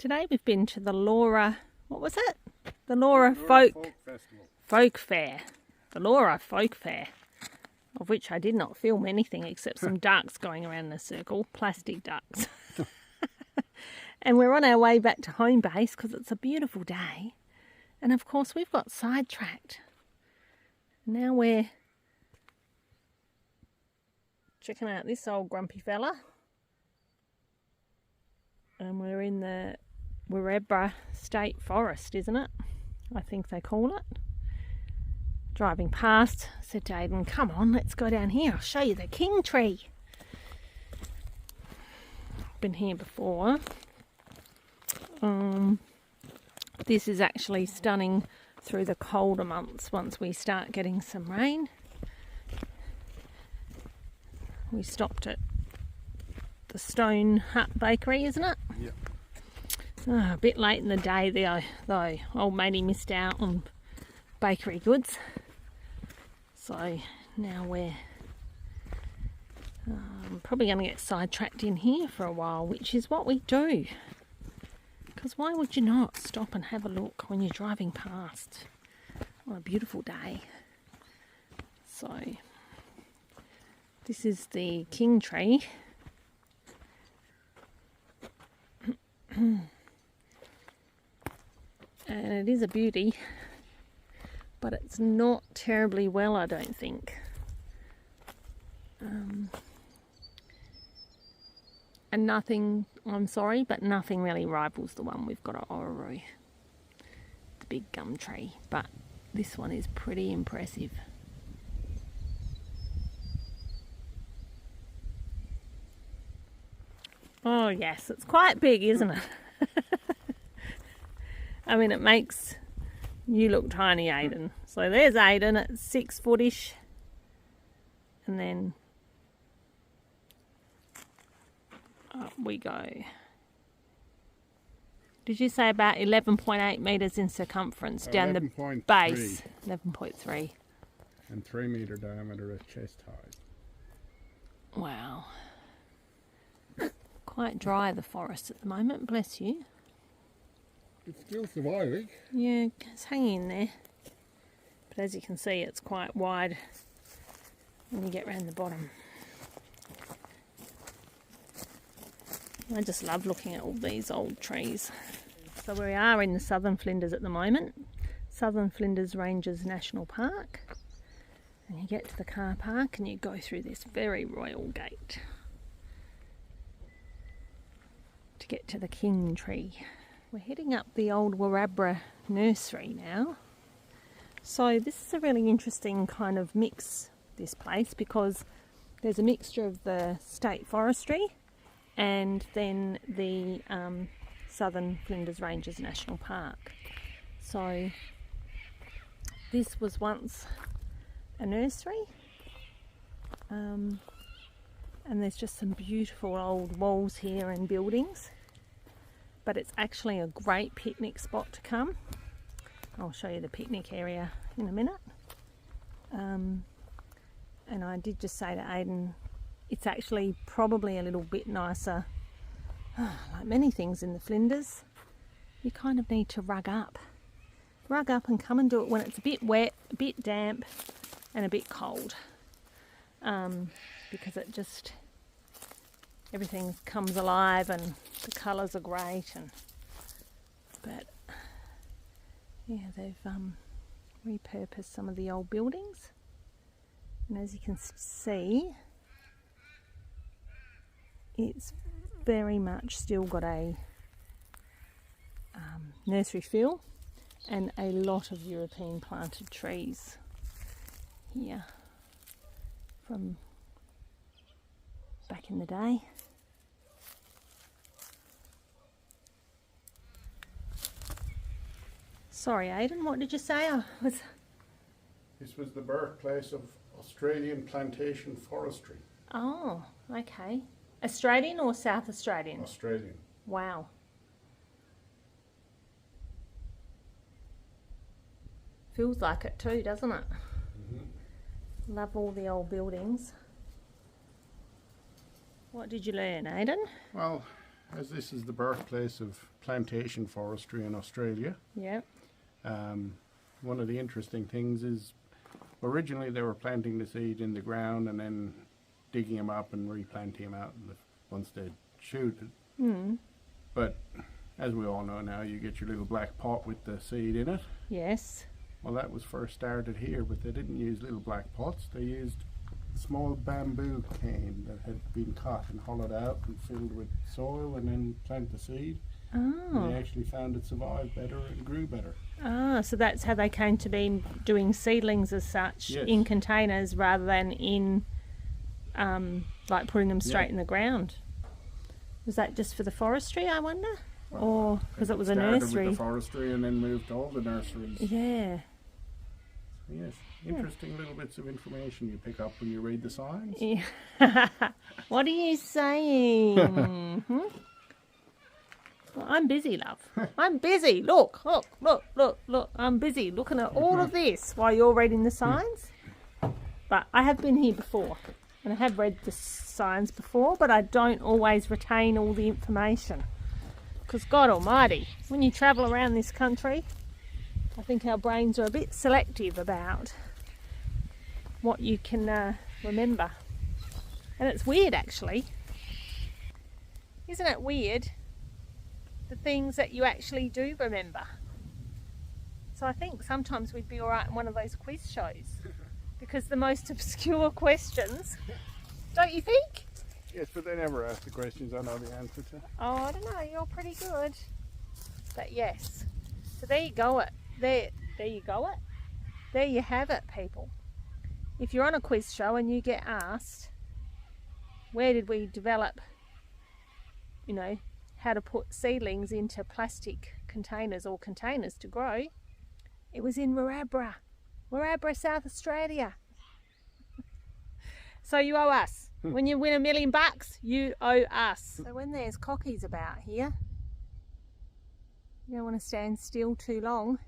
Today we've been to the Laura, what was it? The Laura Folk Fair. The Laura Folk Fair, of which I did not film anything except some ducks going around in a circle, plastic ducks. And we're on our way back to home base because it's a beautiful day. And of course we've got sidetracked. Now we're checking out this old grumpy fella. And we're in the Wirebbra State Forest, isn't it? I think they call it. Driving past, I said to Aidan, come on, let's go down here. I'll show you the king tree. Been here before. This is actually stunning through the colder months once we start getting some rain. We stopped at the Stone Hut Bakery, isn't it? Yep. Oh, a bit late in the day though. Old matey missed out on bakery goods. So now we're probably going to get sidetracked in here for a while, which is what we do. Because why would you not stop and have a look when you're driving past on a beautiful day? So this is the king tree. And it is a beauty, but it's not terribly well, I don't think. And nothing, I'm sorry, but nothing really rivals the one we've got at Orroroo, the big gum tree. But this one is pretty impressive. Oh yes, it's quite big, isn't it? I mean, it makes you look tiny, Aidan. So there's Aidan at 6 foot-ish. And then up we go. Did you say about 11.8 metres in circumference down the base? 11.3. And 3 metre diameter at chest height. Wow. Quite dry, the forest at the moment, bless you. It's still surviving. Yeah, it's hanging in there. But as you can see, it's quite wide when you get round the bottom. I just love looking at all these old trees. So we are in the Southern Flinders at the moment. Southern Flinders Ranges National Park. And you get to the car park and you go through this very royal gate to get to the king tree. We're heading up the old Wirebbra nursery now. So this is a really interesting kind of mix, this place, because there's a mixture of the state forestry and then the Southern Flinders Ranges National Park. So this was once a nursery, and there's just some beautiful old walls here and buildings. But it's actually a great picnic spot to come. I'll show you the picnic area in a minute. And I did just say to Aidan, it's actually probably a little bit nicer. Like many things in the Flinders, you kind of need to rug up. Rug up and come and do it when it's a bit wet, a bit damp, and a bit cold. Because it just, everything comes alive and the colours are great. But yeah, they've repurposed some of the old buildings, and as you can see, it's very much still got a nursery feel and a lot of European planted trees here from back in the day. Sorry, Aidan, what did you say? This was the birthplace of Australian plantation forestry. Oh, okay. Australian or South Australian? Australian. Wow. Feels like it too, doesn't it? Mm-hmm. Love all the old buildings. What did you learn, Aidan? Well, as this is the birthplace of plantation forestry in Australia, Yeah. one of the interesting things is originally they were planting the seed in the ground and then digging them up and replanting them out once they shoot it. Mm. But as we all know now, you get your little black pot with the seed in it. Yes. Well, that was first started here, but they didn't use little black pots. They used small bamboo cane that had been cut and hollowed out and filled with soil and then plant the seed. And they Oh. actually found it survived better and grew better. Ah, so that's how they came to be doing seedlings as such Yes. in containers rather than in, like putting them straight Yeah. in the ground. Was that just for the forestry, I wonder? Well, Or because it was a Started nursery? with the forestry and then moved to all the nurseries. Yeah. Yes, interesting little bits of information you pick up when you read the signs. Yeah. What are you saying? Well, I'm busy, love. I'm busy. Look, look, look, look, look. I'm busy looking at all of this while you're reading the signs. But I have been here before, and I have read the signs before, but I don't always retain all the information. Because God Almighty, when you travel around this country, I think our brains are a bit selective about what you can remember. And it's weird, actually. Isn't it weird? The things that you actually do remember. So I think sometimes we'd be alright in one of those quiz shows. Because the most obscure questions, don't you think? Yes, but they never ask the questions I know the answer to. Oh, I don't know, you're pretty good. But yes. So there you go it. There you go it. There you have it, people. If you're on a quiz show and you get asked, where did we develop, how to put seedlings into plastic containers or containers to grow, it was in Warabra, South Australia. So you owe us. When you win $1 million, you owe us. So when there's cockies about here, you don't want to stand still too long.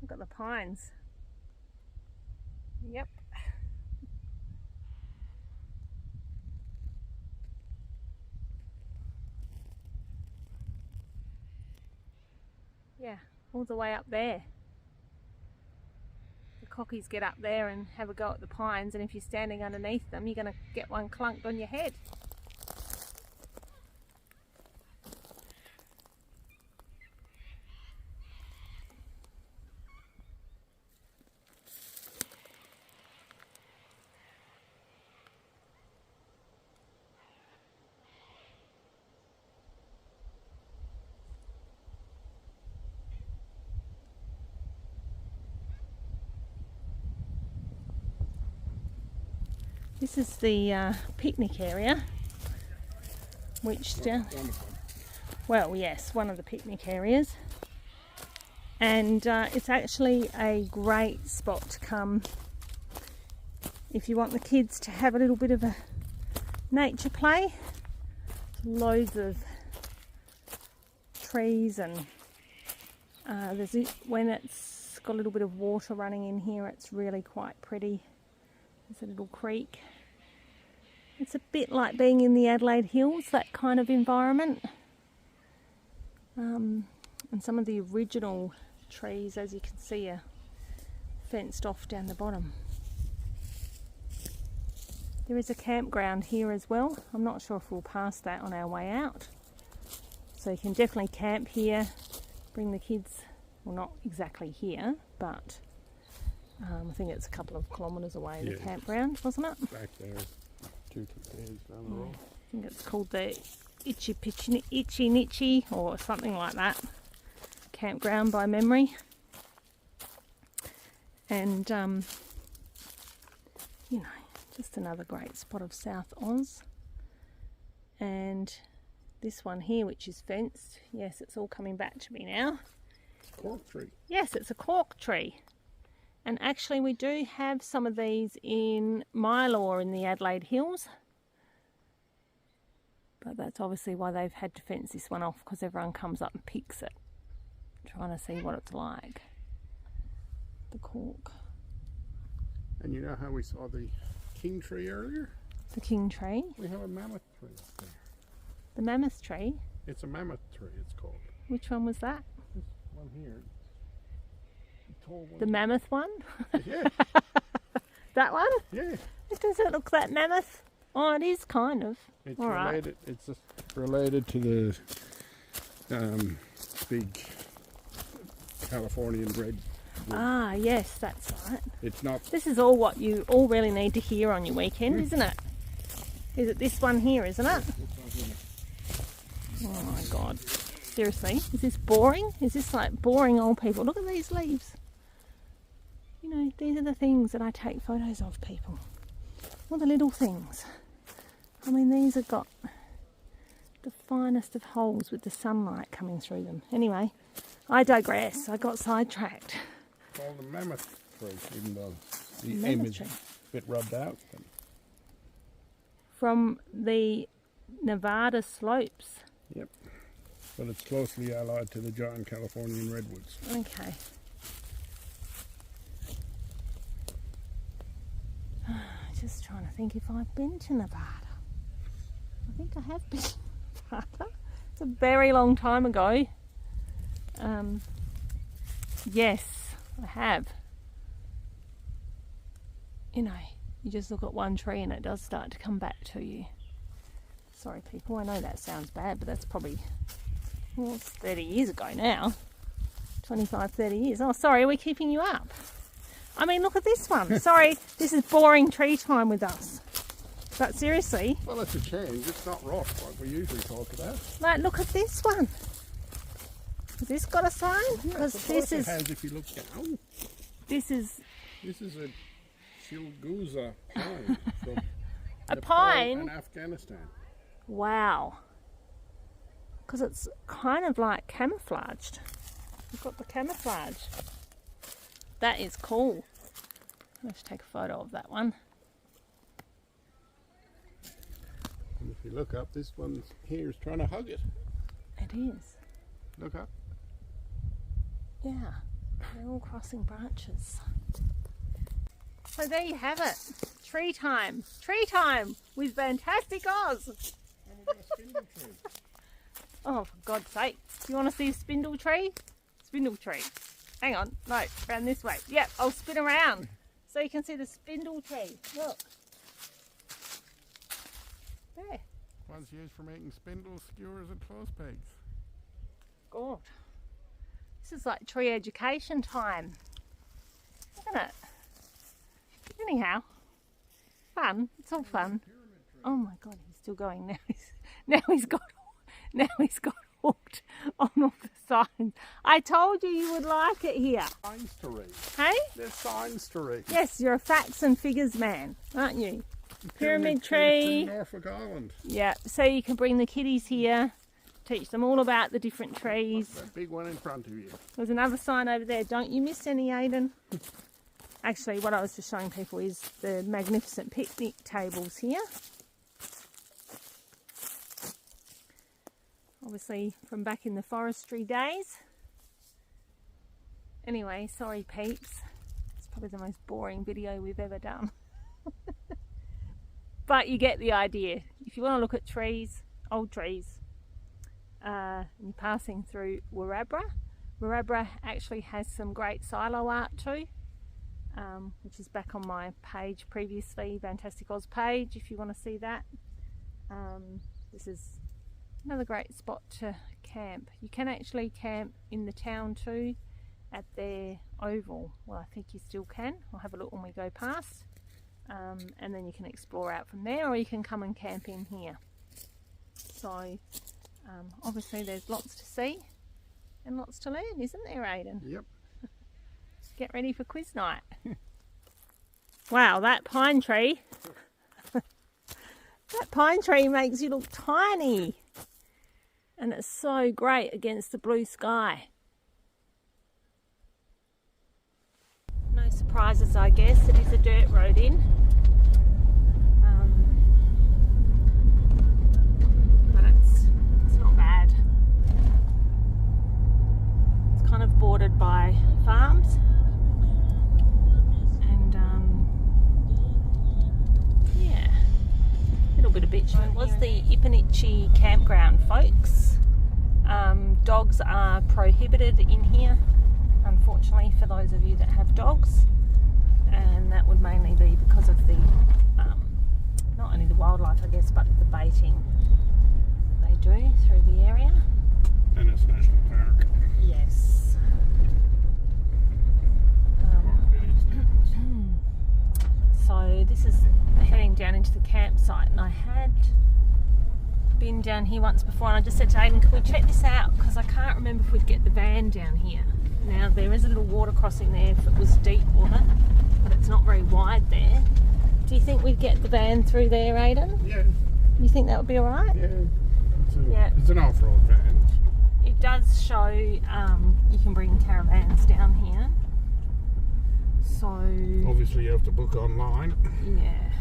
Look at the pines. Yep. Yeah, all the way up there. The cockies get up there and have a go at the pines, and if you're standing underneath them, you're going to get one clunked on your head. This is the picnic area, which well, yes, one of the picnic areas, and it's actually a great spot to come if you want the kids to have a little bit of a nature play. Loads of trees, and when it's got a little bit of water running in here, it's really quite pretty. There's a little creek. It's a bit like being in the Adelaide Hills, that kind of environment. And some of the original trees, as you can see, are fenced off down the bottom. There is a campground here as well. I'm not sure if we'll pass that on our way out. So you can definitely camp here, bring the kids, well, not exactly here, but I think it's a couple of kilometres away, the campground, wasn't it? Back there, 2 days down the road. I think it's called the Itchy Nitchy or something like that. Campground by memory. And, just another great spot of South Oz. And this one here, which is fenced. Yes, it's all coming back to me now. Cork tree. Yes, it's a cork tree. And actually we do have some of these in Mylor in the Adelaide Hills. But that's obviously why they've had to fence this one off, because everyone comes up and picks it, trying to see what it's like. The cork. And you know how we saw the king tree earlier? The king tree. We have a mammoth tree up there. The mammoth tree? It's a mammoth tree, it's called. Which one was that? This one here. The tall one. The mammoth one? Yeah, That one? yeah. It doesn't look that mammoth. Oh, it is kind of. It's All right. related. It's related to the big Californian red. Ah, yes, that's right. It's not. This is all what you all really need to hear on your weekend, isn't it? Is it this one here, isn't it? Oh my God. Seriously, is this boring? Is this like boring old people? Look at these leaves. You know, these are the things that I take photos of, people. All the little things. I mean, these have got the finest of holes with the sunlight coming through them. Anyway, I digress. I got sidetracked. Called the mammoth tree, even though the Mammoth image tree. is a bit rubbed out. But From the Nevada slopes. yep. But it's closely allied to the giant Californian redwoods. Okay. Just trying to think if I've been to Nevada. I think I have been to Nevada. It's a very long time ago. Yes, I have. You know, you just look at one tree and it does start to come back to you. Sorry people, I know that sounds bad, but that's probably, well, it's 30 years ago now. 25, 30 years. Oh, sorry, we're keeping you up. I mean, look at this one. Sorry, this is boring tree time with us. But seriously, Well, it's a change. It's not rock like we usually talk about. like, look at this one. Has this got a sign? Because Of this course it is, has if you look down. this is This is a Chilguza pine from a Nepal pine. and Afghanistan. Wow. Because it's kind of like camouflaged. You've got the camouflage. That is cool. I have to take a photo of that one. And if you look up, this one here is trying to hug it. It is. Look up. Yeah. They're all crossing branches. So there you have it. Tree time. Tree time with Fantastic Oz. And we've got a spindle tree. Oh, for God's sake. Do you want to see a spindle tree? Spindle tree. Hang on. No, around this way. Yep, I'll spin around so you can see the spindle tree. Look. There. One's used for making spindles, skewers and clothes pegs. God. This is like tree education time. Isn't it? Anyhow. Fun. It's all fun. Oh my God, he's still going now. He's got hooked on all the signs. I told you would like it here. Signs to read. Hey? There's signs to read. Yes, you're a facts and figures man, aren't you? Pyramid tree. From Norfolk Island. Yeah, so you can bring the kiddies here, teach them all about the different trees. That big one in front of you. There's another sign over there. Don't you miss any, Aiden? Actually, what I was just showing people is the magnificent picnic tables here. Obviously from back in the forestry days. Anyway, sorry peeps. It's probably the most boring video we've ever done. But you get the idea. If you want to look at trees, old trees, and you're passing through Warrabra. Warrabra actually has some great silo art too, which is back on my page previously, Fantastic Oz page, if you want to see that. This is another great spot to camp. You can actually camp in the town too, at their oval. Well, I think you still can. I'll have a look when we go past. And then you can explore out from there, or you can come and camp in here. So obviously there's lots to see and lots to learn, isn't there, Aiden? Yep. Get ready for quiz night. Wow, that pine tree. That pine tree makes you look tiny. And it's so great against the blue sky. No surprises, I guess. It is a dirt road in. But it's not bad. It's kind of bordered by farms. And yeah, a little bit of bitumen. It was the Ipanichi campground. dogs are prohibited in here, unfortunately, for those of you that have dogs, and that would mainly be because of the not only the wildlife, I guess, but the baiting they do through the area. And it's national park. Yes. So this is heading down into the campsite, and I had been down here once before, and I just said to Aiden, can we check this out, because I can't remember if we'd get the van down here. Now there is a little water crossing there if it was deep water, but it's not very wide there. Do you think we'd get the van through there, Aiden? Yeah. You think that would be alright? Yeah. It's an off-road van. It does show you can bring caravans down here. So Obviously you have to book online. yeah,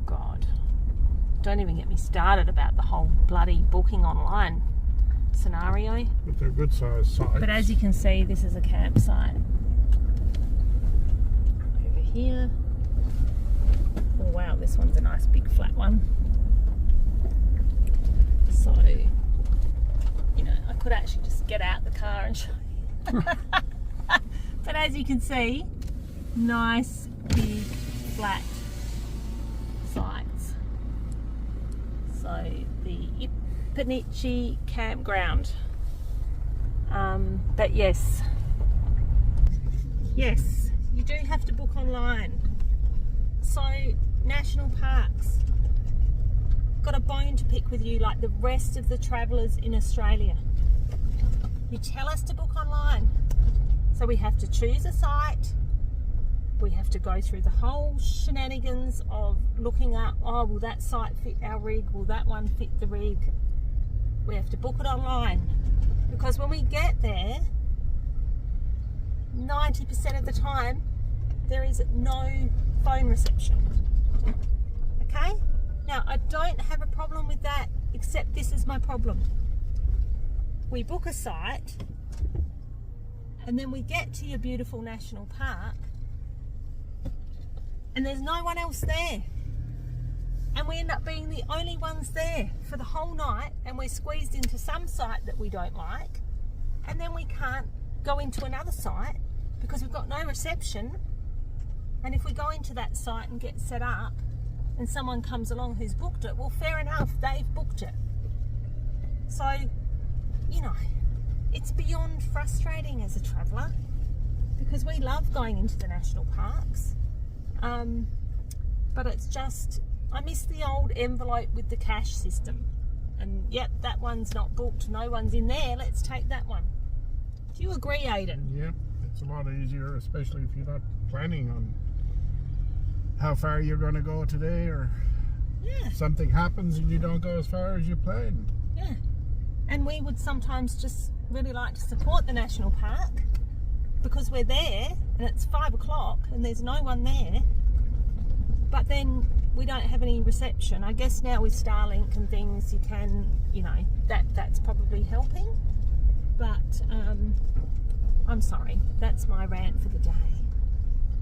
God, don't even get me started about the whole bloody booking online scenario. But they're good sized sites. But as you can see, this is a campsite over here. Oh wow, this one's a nice big flat one. So, you know, I could actually just get out the car and show you. But as you can see, nice big flat sites. So the Ipanichi campground. But yes, you do have to book online. So national parks, got a bone to pick with you like the rest of the travellers in Australia. You tell us to book online, so we have to choose a site. We have to go through the whole shenanigans of looking up, oh, will that site fit our rig? Will that one fit the rig? We have to book it online, because when we get there, 90% of the time, there is no phone reception. Okay? Now, I don't have a problem with that, except this is my problem. We book a site, and then we get to your beautiful national park, and there's no one else there. And we end up being the only ones there for the whole night, and we're squeezed into some site that we don't like, and then we can't go into another site because we've got no reception. And if we go into that site and get set up and someone comes along who's booked it, well, fair enough, they've booked it. So, you know, it's beyond frustrating as a traveller, because we love going into the national parks. But it's just, I miss the old envelope with the cash system. And yep, that one's not booked, no one's in there, let's take that one. Do you agree, Aiden? Yeah, it's a lot easier, especially if you're not planning on how far you're going to go today, or something happens and you don't go as far as you planned. Yeah. And we would sometimes just really like to support the national park, because we're there and it's 5 o'clock and there's no one there, but then we don't have any reception. I guess now with Starlink and things, you can, you know, that's probably helping. But I'm sorry, that's my rant for the day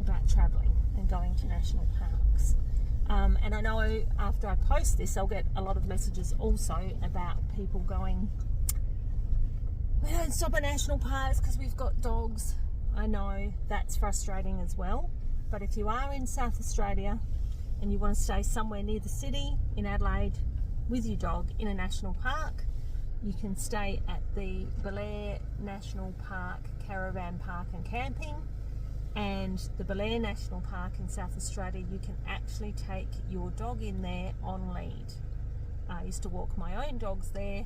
about travelling and going to national parks. And I know after I post this, I'll get a lot of messages also about people going, we don't stop at national parks because we've got dogs. I know that's frustrating as well, but if you are in South Australia and you want to stay somewhere near the city in Adelaide with your dog in a national park, you can stay at the Belair National Park Caravan Park and Camping, and the Belair National Park in South Australia, you can actually take your dog in there on lead. I used to walk my own dogs there,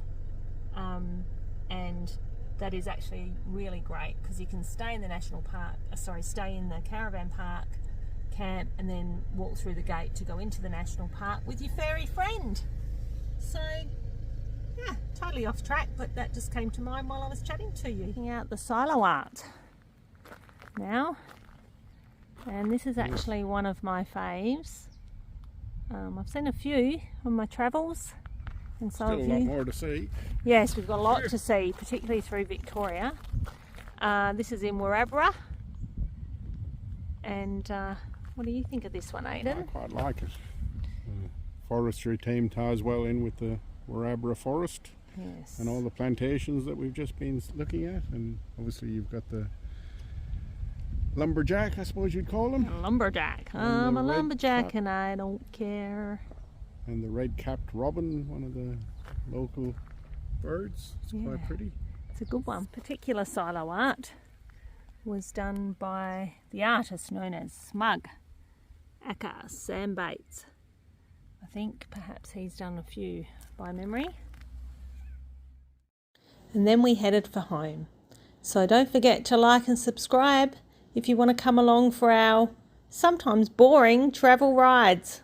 and that is actually really great, because you can stay in the national park, stay in the caravan park, camp, and then walk through the gate to go into the national park with your furry friend. So yeah, totally off track, but that just came to mind while I was chatting to you. Checking out the silo art now, and this is actually one of my faves. I've seen a few on my travels, and so Still a lot more to see. Yes, we've got a lot to see, particularly through Victoria. This is in Warabra, and what do you think of this one, Aiden? I quite like it. The forestry team ties well in with the Warabra forest. Yes. and all the plantations that we've just been looking at. And obviously you've got the lumberjack, I suppose you'd call him. A lumberjack. And I'm the a red lumberjack cap- and I don't care. And the red-capped robin, one of the local birds. It's Yeah. quite pretty. It's a good one. Particular silo art was done by the artist known as Smug Aka Sam Bates. I think perhaps he's done a few by memory. And then we headed for home. So don't forget to like and subscribe if you want to come along for our sometimes boring travel rides.